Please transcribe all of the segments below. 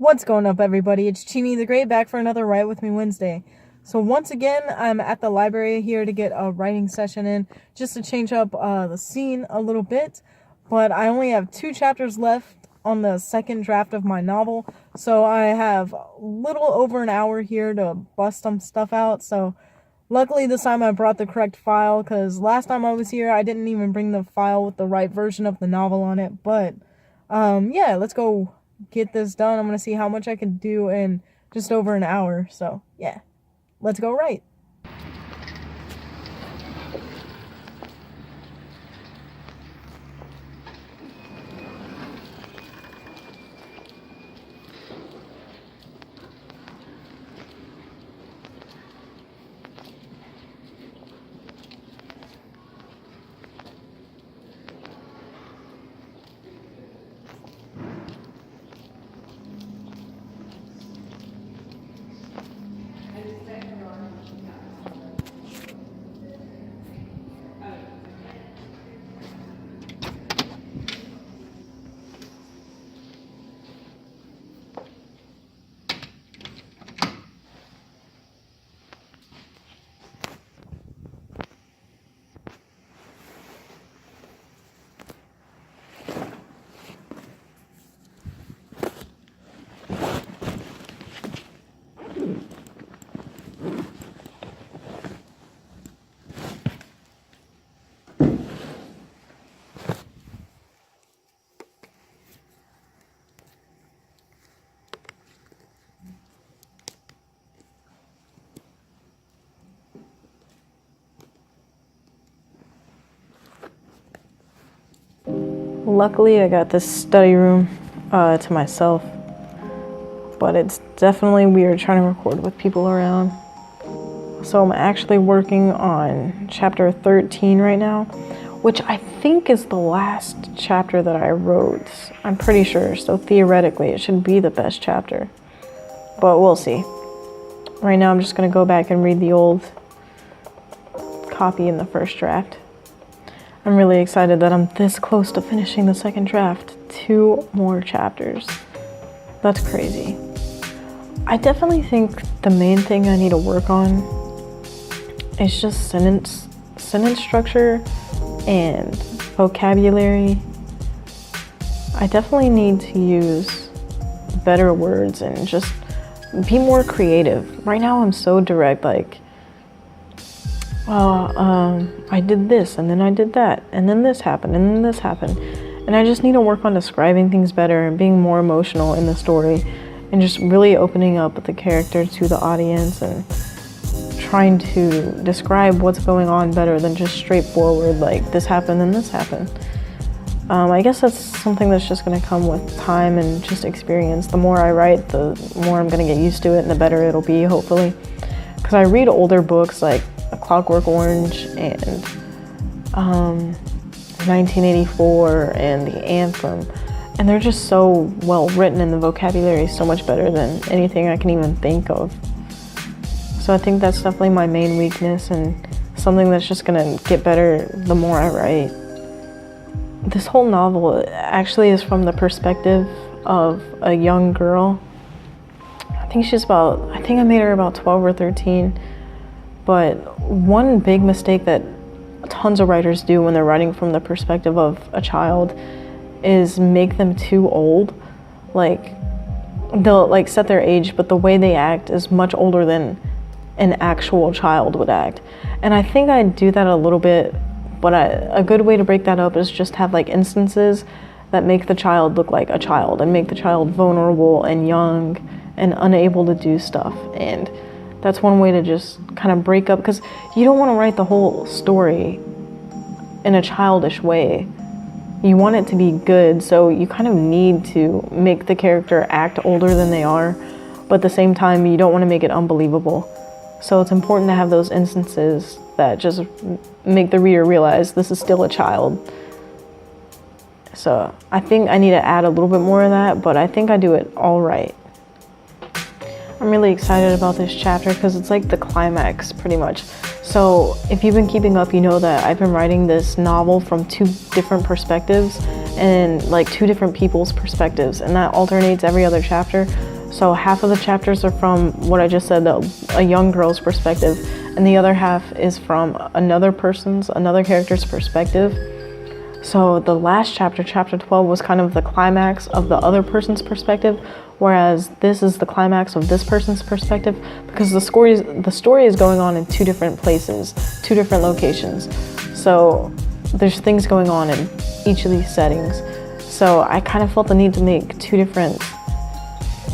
What's going up, everybody? It's Chini the Great back for another Write With Me Wednesday. So once again, I'm at the library here to get a writing session in, just to change up the scene a little bit. But I only have 2 chapters left on the second draft of my novel, so I have a little over an hour here to bust some stuff out. So luckily this time I brought the correct file, because last time I was here I didn't even bring the file with the right version of the novel on it. But yeah, let's go get this done. I'm gonna see how much I can do in just over an hour. So yeah, let's go write. Luckily I got this study room to myself, but it's definitely weird trying to record with people around. So I'm actually working on chapter 13 right now, which I think is the last chapter that I wrote. I'm pretty sure, so theoretically it should be the best chapter, but we'll see. Right now I'm just gonna go back and read the old copy in the first draft. I'm really excited that I'm this close to finishing the second draft. 2 more chapters. That's crazy. I definitely think the main thing I need to work on is just sentence structure and vocabulary. I definitely need to use better words and just be more creative. Right now I'm so direct, like, I did this, and then I did that, and then this happened, and then this happened. And I just need to work on describing things better and being more emotional in the story and just really opening up the character to the audience and trying to describe what's going on better than just straightforward, like, this happened and this happened. I guess that's something that's just going to come with time and just experience. The more I write, the more I'm going to get used to it and the better it'll be, hopefully. Because I read older books like A Clockwork Orange and 1984 and The Anthem, and they're just so well written and the vocabulary is so much better than anything I can even think of. So I think that's definitely my main weakness and something that's just gonna get better the more I write. This whole novel actually is from the perspective of a young girl. I think I made her about 12 or 13. But one big mistake that tons of writers do when they're writing from the perspective of a child is make them too old. Like, they'll like set their age, but the way they act is much older than an actual child would act. And I think I do that a little bit, but a good way to break that up is just have like instances that make the child look like a child and make the child vulnerable and young and unable to do stuff. And that's one way to just kind of break up, because you don't want to write the whole story in a childish way. You want it to be good, so you kind of need to make the character act older than they are, but at the same time, you don't want to make it unbelievable. So it's important to have those instances that just make the reader realize this is still a child. So I think I need to add a little bit more of that, but I think I do it all right. I'm really excited about this chapter because it's like the climax, pretty much. So if you've been keeping up, you know that I've been writing this novel from 2 different perspectives and like 2 different people's perspectives, and that alternates every other chapter. So half of the chapters are from what I just said, a young girl's perspective, and the other half is from another character's perspective. So the last chapter, chapter 12, was kind of the climax of the other person's perspective, whereas this is the climax of this person's perspective, because the story is going on in two different places, two different locations. So there's things going on in each of these settings. So I kind of felt the need to make two different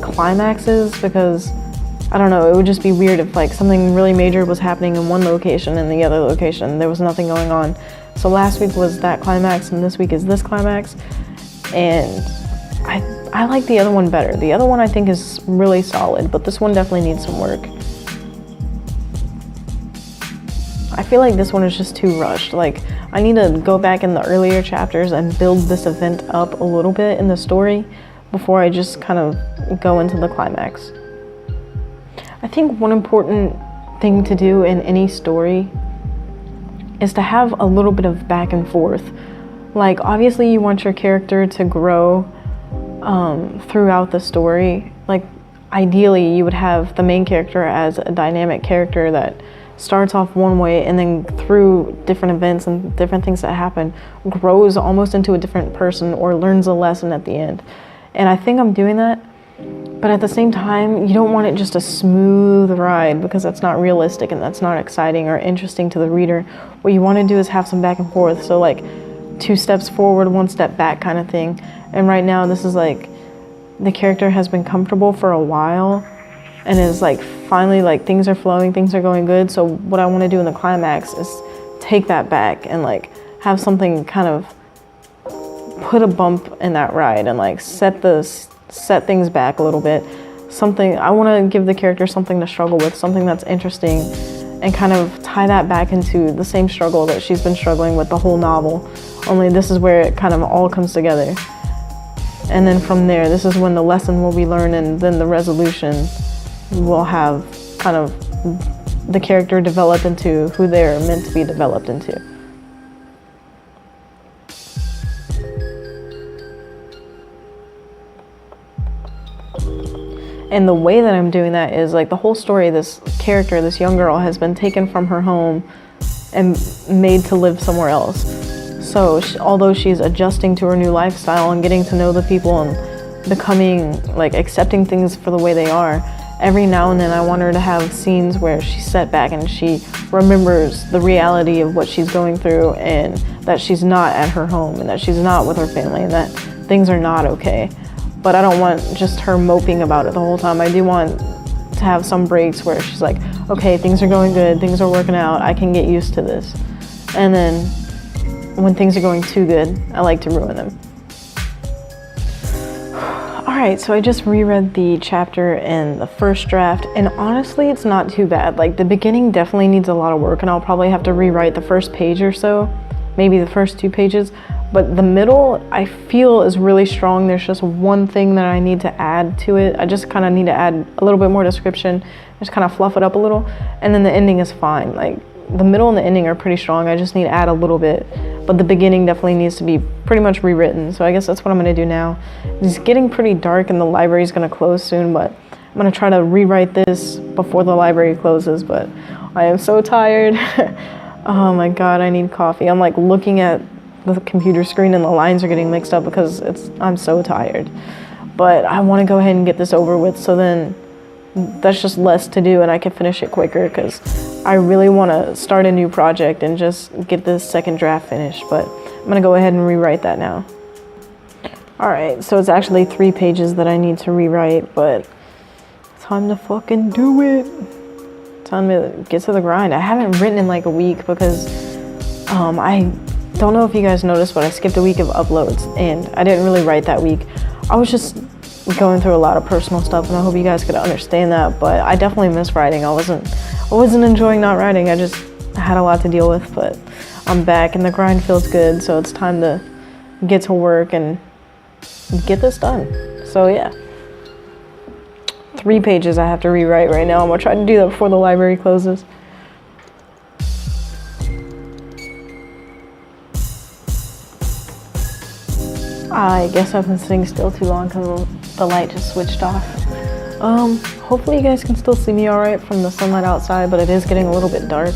climaxes, because I don't know, it would just be weird if like something really major was happening in one location and the other location there was nothing going on. So last week was that climax and this week is this climax, and I like the other one better. The other one I think is really solid, but this one definitely needs some work. I feel like this one is just too rushed. Like, I need to go back in the earlier chapters and build this event up a little bit in the story before I just kind of go into the climax. I think one important thing to do in any story is to have a little bit of back and forth. Like, obviously you want your character to grow throughout the story. Like, ideally you would have the main character as a dynamic character that starts off one way and then through different events and different things that happen grows almost into a different person or learns a lesson at the end. And I think I'm doing that, but at the same time you don't want it just a smooth ride, because that's not realistic and that's not exciting or interesting to the reader. What you want to do is have some back and forth, so like 2 steps forward, 1 step back kind of thing. And right now this is like the character has been comfortable for a while and is like finally like things are flowing, things are going good. So what I want to do in the climax is take that back and like have something kind of put a bump in that ride and like set things back a little bit. Something I want to give the character something to struggle with, something that's interesting, and kind of tie that back into the same struggle that she's been struggling with the whole novel. Only this is where it kind of all comes together. And then from there, this is when the lesson will be learned, and then the resolution will have kind of the character develop into who they're meant to be developed into. And the way that I'm doing that is like the whole story, this character, this young girl, has been taken from her home and made to live somewhere else. So although she's adjusting to her new lifestyle and getting to know the people and becoming like accepting things for the way they are, every now and then I want her to have scenes where she's set back and she remembers the reality of what she's going through, and that she's not at her home and that she's not with her family and that things are not okay. But I don't want just her moping about it the whole time. I do want to have some breaks where she's like, okay, things are going good, things are working out, I can get used to this. And then when things are going too good, I like to ruin them. Alright, so I just reread the chapter in the first draft, and honestly it's not too bad. Like, the beginning definitely needs a lot of work and I'll probably have to rewrite the first page or so, maybe the first 2 pages. But the middle, I feel, is really strong. There's just one thing that I need to add to it. I just kind of need to add a little bit more description, just kind of fluff it up a little, and then the ending is fine. Like, the middle and the ending are pretty strong. I just need to add a little bit, but the beginning definitely needs to be pretty much rewritten. So I guess that's what I'm going to do now. It's getting pretty dark and the library is going to close soon, but I'm going to try to rewrite this before the library closes, but I am so tired. Oh my god, I need coffee. I'm like looking at the computer screen and the lines are getting mixed up because I'm so tired. But I want to go ahead and get this over with, so then that's just less to do and I can finish it quicker, because I really want to start a new project and just get this second draft finished. But I'm going to go ahead and rewrite that now. Alright, so it's actually 3 pages that I need to rewrite, but time to fucking do it. Time to get to the grind. I haven't written in like a week because I don't know if you guys noticed, but I skipped a week of uploads and I didn't really write that week. I was just going through a lot of personal stuff and I hope you guys could understand that, but I definitely miss writing. I wasn't enjoying not writing. I just had a lot to deal with, but I'm back and the grind feels good, so it's time to get to work and get this done. So yeah. 3 pages I have to rewrite right now. I'm gonna try to do that before the library closes. I guess I've been sitting still too long because the light just switched off. Hopefully you guys can still see me alright from the sunlight outside, but it is getting a little bit dark.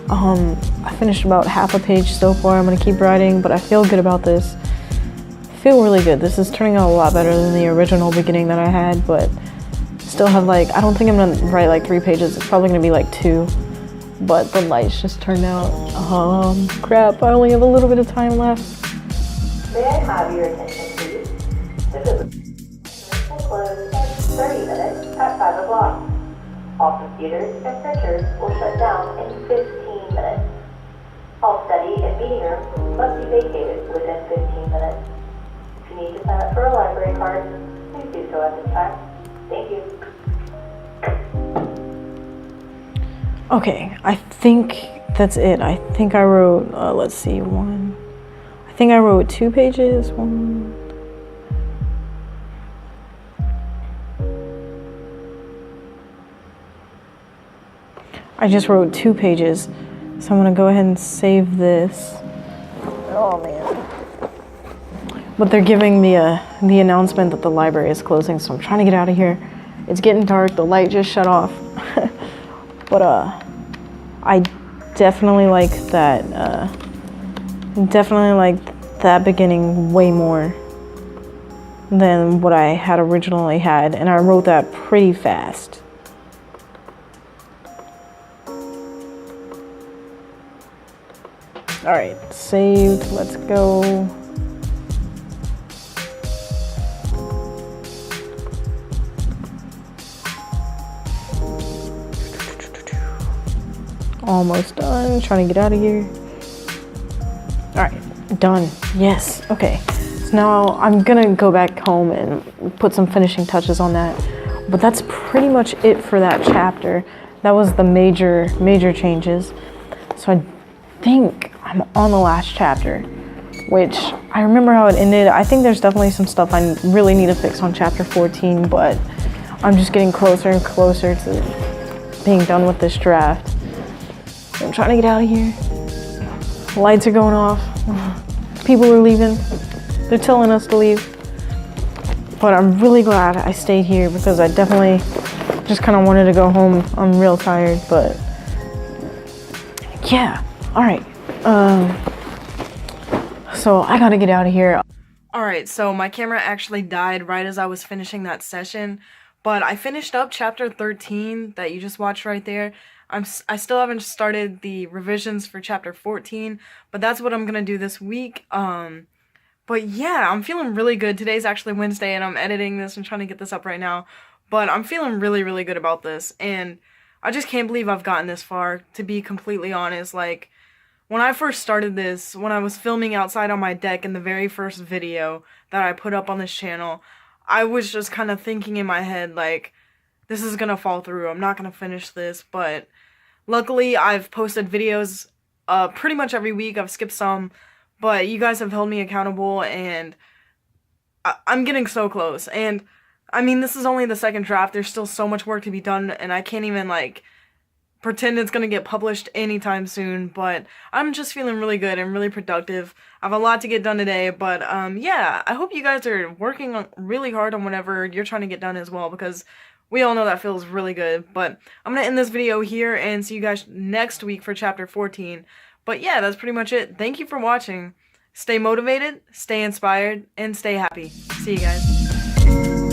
I finished about half a page so far. I'm gonna keep writing, but I feel good about this. I feel really good. This is turning out a lot better than the original beginning that I had, but still have like, I don't think I'm gonna write like 3 pages. It's probably gonna be like 2, but the lights just turned out. Crap, I only have a little bit of time left. May I have your attention, please? This will close in 30 minutes at 5 o'clock. All computers and printers will shut down in 15 minutes. All study and meeting rooms must be vacated within 15 minutes. If you need to sign up for a library card, please do so at this time. Thank you. Okay, I think that's it. I think I wrote, let's see, I think I wrote 2 pages. I just wrote 2 pages, so I'm gonna go ahead and save this. Oh man. But they're giving me the announcement that the library is closing, so I'm trying to get out of here. It's getting dark, the light just shut off. But I definitely like that beginning way more than what I had originally had, and I wrote that pretty fast. All right, saved, let's go. Almost done, trying to get out of here. All right, done, yes, okay. So now I'm gonna go back home and put some finishing touches on that. But that's pretty much it for that chapter. That was the major changes. So I think I'm on the last chapter, which I remember how it ended. I think there's definitely some stuff I really need to fix on chapter 14, but I'm just getting closer and closer to being done with this draft. I'm trying to get out of here. Lights are going off. People are leaving. They're telling us to leave. But I'm really glad I stayed here because I definitely just kind of wanted to go home. I'm real tired, but yeah. All right. So I gotta get out of here. All right, so my camera actually died right as I was finishing that session, but I finished up chapter 13 that you just watched right there. I still haven't started the revisions for chapter 14, but that's what I'm gonna do this week. But yeah, I'm feeling really good. Today's actually Wednesday, and I'm editing this and trying to get this up right now. But I'm feeling really, really good about this, and I just can't believe I've gotten this far, to be completely honest. Like, when I first started this, when I was filming outside on my deck in the very first video that I put up on this channel, I was just kind of thinking in my head, like, this is gonna fall through. I'm not gonna finish this, but luckily I've posted videos pretty much every week. I've skipped some, but you guys have held me accountable, and I'm getting so close. And I mean, this is only the second draft. There's still so much work to be done, and I can't even, like, pretend it's gonna get published anytime soon, but I'm just feeling really good and really productive. I have a lot to get done today, but yeah, I hope you guys are working really hard on whatever you're trying to get done as well, because we all know that feels really good. But I'm gonna end this video here and see you guys next week for chapter 14. But yeah, that's pretty much it. Thank you for watching. Stay motivated, stay inspired, and stay happy. See you guys.